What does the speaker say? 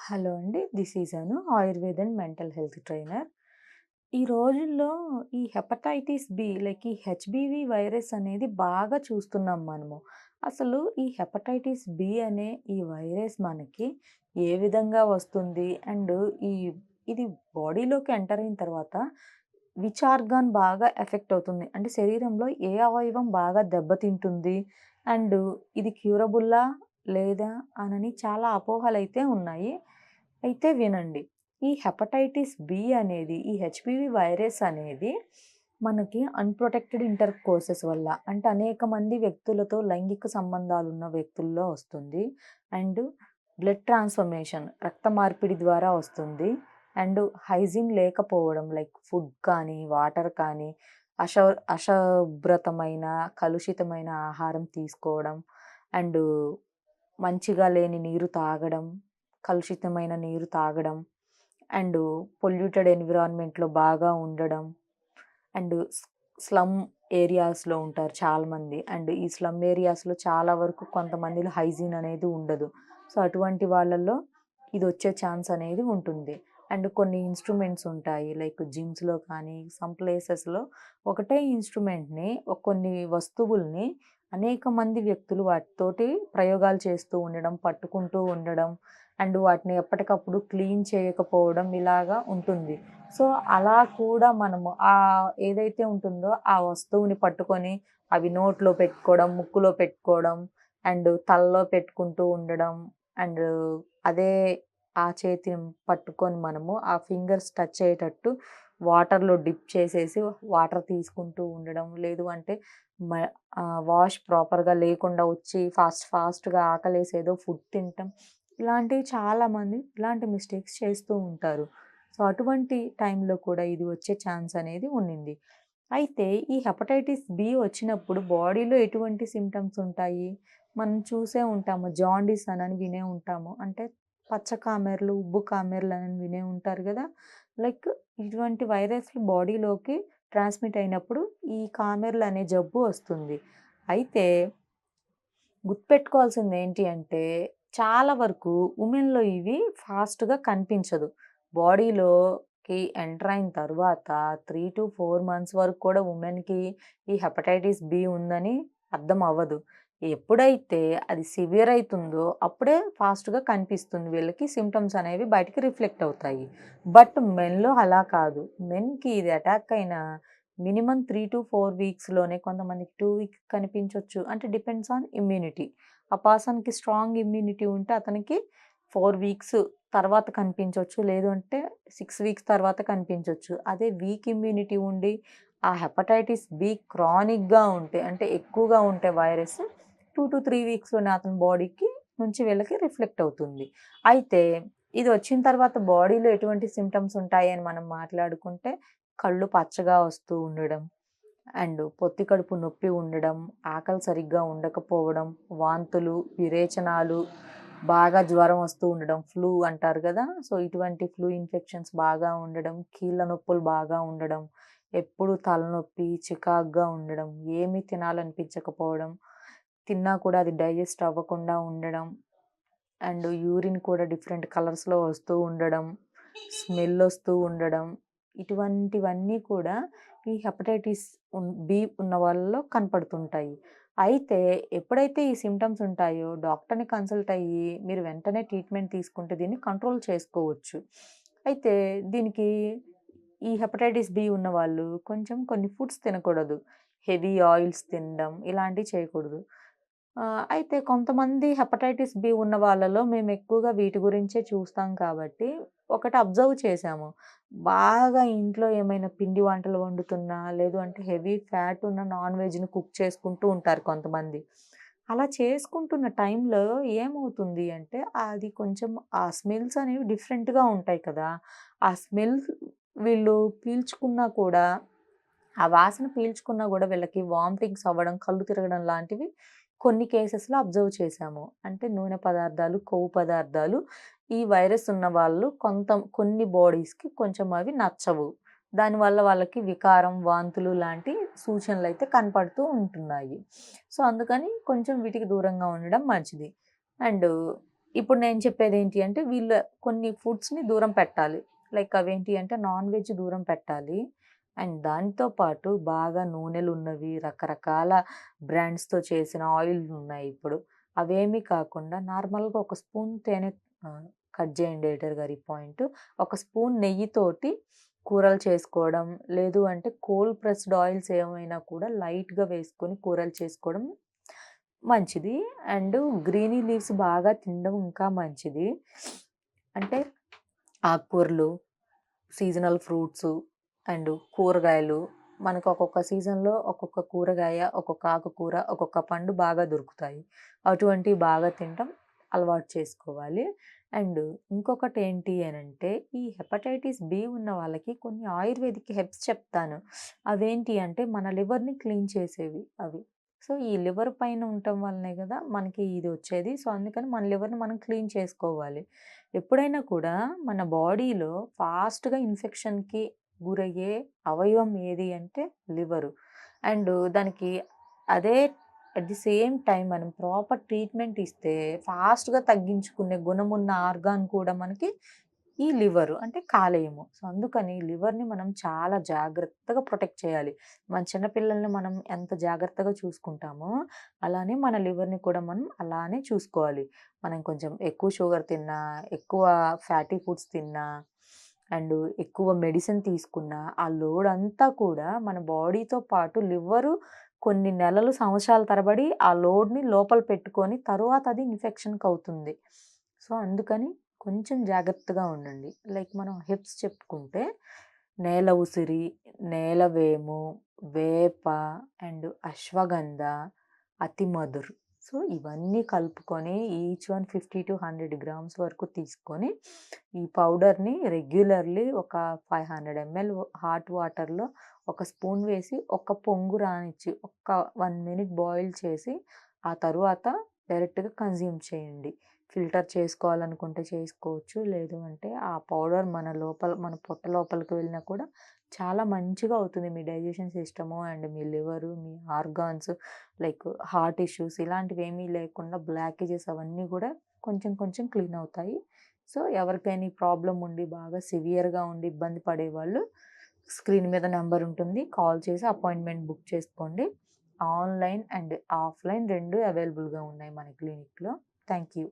Hello అండి. This is Anu Ayurved and mental health trainer. ఈ రోజుల్లో ఈ హెపటైటిస్ బి లైక్ ఈ హెచ్‌బీవీ వైరస్ అనేది బాగా చూస్తున్నాం మనము. అసలు ఈ హెపటైటిస్ బి అనే ఈ వైరస్ మనకి ఏ విధంగా వస్తుంది? అండ్ ఈ ఇది బాడీలోకి ఎంటర్ అయిన తర్వాత విచ్ ఆర్గాన్ బాగా ఎఫెక్ట్ అవుతుంది? అంటే శరీరంలో ఏ అవయవం బాగా దెబ్బతింటుంది? అండ్ ఇది క్యూరబుల్లా? లేదా? అనని చాలా అపోహలైతే ఉన్నాయి. అయితే వినండి. ఈ హెపటైటిస్ బి అనేది, ఈ హెచ్‌పివి వైరస్ అనేది మనకి అన్‌ప్రొటెక్టెడ్ ఇంటర్ కోర్సెస్ వల్ల అంటే అనేక మంది వ్యక్తులతో లైంగిక సంబంధాలున్న వ్యక్తుల్లో వస్తుంది. అండ్ బ్లడ్ ట్రాన్స్‌ఫర్మేషన్ రక్త మార్పిడి ద్వారా వస్తుంది. అండ్ హైజీన్ లేకపోవడం లైక్ ఫుడ్ కానీ, వాటర్ కానీ, అశ అశుభ్రతమైన, కలుషితమైన ఆహారం తీసుకోవడం. అండ్ మంచిగా లేని నీరు తాగడం, కలుషితమైన నీరు తాగడం, అండ్ పొల్యూటెడ్ ఎన్విరాన్మెంట్‌లో బాగా ఉండడం, అండ్ స్లమ్ ఏరియాస్‌లో ఉంటారు చాలామంది. అండ్ ఈ స్లమ్ ఏరియాస్‌లో చాలా వరకు కొంతమందిలో హైజీన్ అనేది ఉండదు. సో, అటువంటి వాళ్ళల్లో ఇదొచ్చే ఛాన్స్ అనేది ఉంటుంది. అండ్ కొన్ని ఇన్‌స్ట్రుమెంట్స్ ఉంటాయి. లైక్ జిమ్స్‌లో కానీ, సమ్ ప్లేసెస్‌లో ఒకటే ఇన్‌స్ట్రుమెంట్‌ని కొన్ని వస్తువుల్ని అనేక మంది వ్యక్తులు వాటితోటి ప్రయోగాలు చేస్తూ ఉండడం, పట్టుకుంటూ ఉండడం, అండ్ వాటిని ఎప్పటికప్పుడు క్లీన్ చేయకపోవడం ఇలాగా ఉంటుంది. సో, అలా కూడా మనము ఏదైతే ఉంటుందో ఆ వస్తువుని పట్టుకొని అవి నోట్లో పెట్టుకోవడం, ముక్కులో పెట్టుకోవడం, అండ్ తలలో పెట్టుకుంటూ ఉండడం. అండ్ అదే ఆ చేతిని పట్టుకొని మనము ఆ ఫింగర్స్ టచ్ అయ్యేటట్టు వాటర్‌లో డిప్ చేసేసి వాటర్ తీసుకుంటూ ఉండడం. లేదు అంటే మ వాష్ ప్రాపర్‌గా లేకుండా వచ్చి ఫాస్ట్‌గా ఆకలేసి ఏదో ఫుడ్ తినటం. ఇలాంటివి చాలామంది ఇలాంటి మిస్టేక్స్ చేస్తూ ఉంటారు. సో, అటువంటి టైంలో కూడా ఇది వచ్చే ఛాన్స్ అనేది ఉండింది. అయితే ఈ హెపటైటిస్ బి వచ్చినప్పుడు బాడీలో ఎటువంటి సింప్టమ్స్ ఉంటాయి? మనం చూసే ఉంటాము. జాండీస్ అనని వినే ఉంటాము. అంటే పచ్చ కామెర్లు, ఉబ్బు కామెర్లని వినే ఉంటారు గదా! లైక్ ఇటువంటి వైరస్‌లు బాడీలోకి ట్రాన్స్‌మిట్ అయినప్పుడు ఈ కామెర్లు అనే జబ్బు వస్తుంది. అయితే గుర్తుపెట్టుకోవాల్సింది ఏంటి అంటే, చాలా వరకు ఉమెన్‌లో ఇవి ఫాస్ట్‌గా కనిపించదు. బాడీలోకి ఎంటర్ అయిన తరువాత 3-4 మంత్స్ వరకు కూడా ఉమెన్‌కి ఈ హెపటైటిస్ బి ఉందని అర్థం అవ్వదు. ఎప్పుడైతే అది సివియర్ అయితుందో అప్పుడే ఫాస్ట్‌గా కనిపిస్తుంది. వీళ్ళకి సింప్టమ్స్ అనేవి బయటికి రిఫ్లెక్ట్ అవుతాయి. బట్ మెన్‌లో అలా కాదు. మెన్‌కి ఇది అటాక్ అయిన మినిమమ్ 3-4 వీక్స్‌లోనే కొంతమందికి 2 వీక్స్ కనిపించొచ్చు. అంటే డిపెండ్స్ ఆన్ ఇమ్యూనిటీ. ఆ పర్సన్‌కి స్ట్రాంగ్ ఇమ్యూనిటీ ఉంటే అతనికి 4 వీక్స్ తర్వాత కనిపించొచ్చు. లేదు అంటే 6 వీక్స్ తర్వాత కనిపించొచ్చు. అదే వీక్ ఇమ్యూనిటీ ఉండి ఆ హెపటైటిస్ బి క్రానిక్‌గా ఉంటే అంటే ఎక్కువగా ఉంటే వైరస్ 2-3 వీక్స్‌లోనే అతని బాడీకి నుంచి వీళ్ళకి రిఫ్లెక్ట్ అవుతుంది. అయితే ఇది వచ్చిన తర్వాత బాడీలో ఎటువంటి సింప్టమ్స్ ఉంటాయని మనం మాట్లాడుకుంటే కళ్ళు పచ్చగా వస్తూ ఉండడం, అండ్ పొత్తి కడుపు నొప్పి ఉండడం, ఆకలి సరిగ్గా ఉండకపోవడం, వాంతులు, విరేచనాలు, బాగా జ్వరం వస్తూ ఉండడం, ఫ్లూ అంటారు గదా! సో, ఇటువంటి ఫ్లూ ఇన్ఫెక్షన్స్ బాగా ఉండడం, కీళ్ళ నొప్పులు బాగా ఉండడం, ఎప్పుడు తలనొప్పి, చికాకుగా ఉండడం, ఏమీ తినాలనిపించకపోవడం, తిన్నా కూడా అది డైజెస్ట్ అవ్వకుండా ఉండడం, అండ్ యూరిన్ కూడా డిఫరెంట్ కలర్స్‌లో వస్తూ ఉండడం, స్మెల్ ఒస్తూ ఉండడం. ఇటువంటివన్నీ కూడా ఈ హెపటైటిస్ బి ఉన్న వాళ్ళలో కనపడుతుంటాయి. అయితే ఎప్పుడైతే ఈ సింప్టమ్స్ ఉంటాయో డాక్టర్‌ని కన్సల్ట్ అయ్యి మీరు వెంటనే ట్రీట్మెంట్ తీసుకుంటే దీన్ని కంట్రోల్ చేసుకోవచ్చు. అయితే దీనికి ఈ హెపటైటిస్ బి ఉన్నవాళ్ళు కొంచెం కొన్ని ఫుడ్స్ తినకూడదు. హెవీ ఆయిల్స్ తినడం ఇలాంటివి చేయకూడదు. అయితే కొంతమంది హెపటైటిస్ బి ఉన్న వాళ్ళలో మేమెక్కువగా వీటి గురించే చూస్తాం కాబట్టి, ఒకటి అబ్జర్వ్ చేశాము. బాగా ఇంట్లో ఏమైనా పిండి వంటలు వండుతున్నా, లేదు అంటే హెవీ ఫ్యాట్ ఉన్న నాన్ వెజ్‌ని కుక్ చేసుకుంటూ ఉంటారు కొంతమంది. అలా చేసుకుంటున్న టైంలో ఏమవుతుంది అంటే, అది కొంచెం ఆ స్మెల్స్ అనేవి డిఫరెంట్‌గా ఉంటాయి కదా! ఆ స్మెల్ వీళ్ళు పీల్చుకున్నా కూడా ఆ వాసన పీల్చుకున్నా గూడా వీళ్ళకి వామిటింగ్స్ అవ్వడం, కళ్ళు తిరగడం లాంటివి కొన్ని కేసెస్‌లో అబ్జర్వ్ చేశాము. అంటే నూనె పదార్థాలు, కొవ్వు పదార్థాలు ఈ వైరస్ ఉన్న వాళ్ళు కొన్ని బాడీస్‌కి కొంచెం అవి నచ్చవు. దానివల్ల వాళ్ళకి వికారం, వాంతులు లాంటి సూచనలైతే కనపడుతూ ఉంటున్నాయి. సో, అందుకని కొంచెం వీటికి దూరంగా ఉండడం మంచిది. అండ్ ఇప్పుడు నేను చెప్పేదేంటి అంటే, వీళ్ళ కొన్ని ఫుడ్స్‌ని దూరం పెట్టాలి. లైక్ అవేంటి అంటే, నాన్ వెజ్ దూరం పెట్టాలి. అండ్ దానితో పాటు బాగా నూనెలున్నవి, రకరకాల బ్రాండ్స్‌తో చేసిన ఆయిల్‌లున్నాయి ఇప్పుడు. అవేమీ కాకుండా నార్మల్‌గా ఒక స్పూన్ తేనె కట్ చేయండి ఎడిటర్ గారు ఈ పాయింటు. ఒక స్పూన్ నెయ్యితోటి కూరలు చేసుకోవడం, లేదు అంటే కోల్డ్ ప్రెస్డ్ ఆయిల్స్ ఏమైనా కూడా లైట్‌గా వేసుకొని కూరలు చేసుకోవడం మంచిది. అండ్ గ్రీనీ లీవ్స్ బాగా తినడం ఇంకా మంచిది. అంటే ఆకుకూరలు, సీజనల్ ఫ్రూట్సు అండ్ కూరగాయలు మనకు ఒక్కొక్క సీజన్‌లో ఒక్కొక్క కూరగాయ, ఒక్కొక్క ఆకుకూర, ఒక్కొక్క పండు బాగా దొరుకుతాయి. అటువంటివి బాగా తినటం అలవాటు చేసుకోవాలి. అండ్ ఇంకొకటేంటి అనంటే, ఈ హెపటైటిస్ బి ఉన్న వాళ్ళకి కొన్ని ఆయుర్వేదిక్ హెర్బ్స్ చెప్తాను. అవేంటి అంటే మన లివర్‌ని క్లీన్ చేసేవి అవి. సో, ఈ లివర్ పైన ఉండటం వల్లనే గదా! మనకి ఇది వచ్చేది. సో, అందుకని మన లివర్‌ని మనం క్లీన్ చేసుకోవాలి. ఎప్పుడైనా కూడా మన బాడీలో ఫాస్ట్‌గా ఇన్ఫెక్షన్‌కి గురయ్యే అవయవం ఏది అంటే లివరు. అండ్ దానికి అదే అట్ ది సేమ్ టైమ్ మనం ప్రాపర్ ట్రీట్మెంట్ ఇస్తే ఫాస్ట్‌గా తగ్గించుకునే గుణమున్న ఆర్గాన్ కూడా మనకి ఈ లివరు అంటే కాలేయము. సో, అందుకని లివర్‌ని మనం చాలా జాగ్రత్తగా ప్రొటెక్ట్ చేయాలి. మన చిన్న పిల్లల్ని మనం ఎంత జాగ్రత్తగా చూసుకుంటామో, అలానే మన లివర్‌ని కూడా మనం అలానే చూసుకోవాలి. మనం కొంచెం ఎక్కువ షుగర్ తిన్నా, ఎక్కువ ఫ్యాటీ ఫుడ్స్ తిన్నా, అండ్ ఎక్కువ మెడిసిన్ తీసుకున్నా, ఆ లోడ్ అంతా కూడా మన బాడీతో పాటు లివ్వరు కొన్ని నెలలు, సంవత్సరాల తరబడి ఆ లోడ్‌ని లోపల పెట్టుకొని తరువాత అది ఇన్ఫెక్షన్‌కవుతుంది. సో, అందుకని కొంచెం జాగ్రత్తగా ఉండండి. లైక్ మనం హెర్బ్స్ చెప్పుకుంటే నేల ఉసిరి, నేలవేము, వేప అండ్ అశ్వగంధ, అతిమధుర్. సో, ఇవన్నీ కలుపుకొని ఈచ్ వన్ 50-100 గ్రామ్స్ వరకు తీసుకొని, ఈ పౌడర్‌ని రెగ్యులర్‌లీ ఒక 500 ఎంఎల్ హాట్ వాటర్‌లో ఒక స్పూన్ వేసి, ఒక పొంగు రానిచ్చి, ఒక్క 1 మినిట్ బాయిల్ చేసి, ఆ తరువాత డైరెక్ట్‌గా కన్జ్యూమ్ చేయండి. ఫిల్టర్ చేసుకోవాలనుకుంటే చేసుకోవచ్చు. లేదు అంటే ఆ పౌడర్ మన లోపల మన పొట్ట లోపలికి వెళ్ళినా కూడా చాలా మంచిగా అవుతుంది. మీ డైజెషన్ సిస్టము అండ్ మీ లివరు, మీ ఆర్గాన్స్ లైక్ హార్ట్ ఇష్యూస్ ఇలాంటివేమీ లేకుండా బ్లాకేజెస్ అవన్నీ గూడా కొంచెం కొంచెం క్లీన్ అవుతాయి. సో, ఎవరికైనా ఈ ప్రాబ్లమ్ ఉండి బాగా సివియర్‌గా ఉండి ఇబ్బంది పడేవాళ్ళు స్క్రీన్ మీద నంబర్ ఉంటుంది. కాల్ చేసి అపాయింట్‌మెంట్ బుక్ చేసుకోండి. ఆన్‌లైన్ అండ్ ఆఫ్‌లైన్ 2 అవైలబుల్‌గా ఉన్నాయి మన క్లినిక్‌లో. Thank you.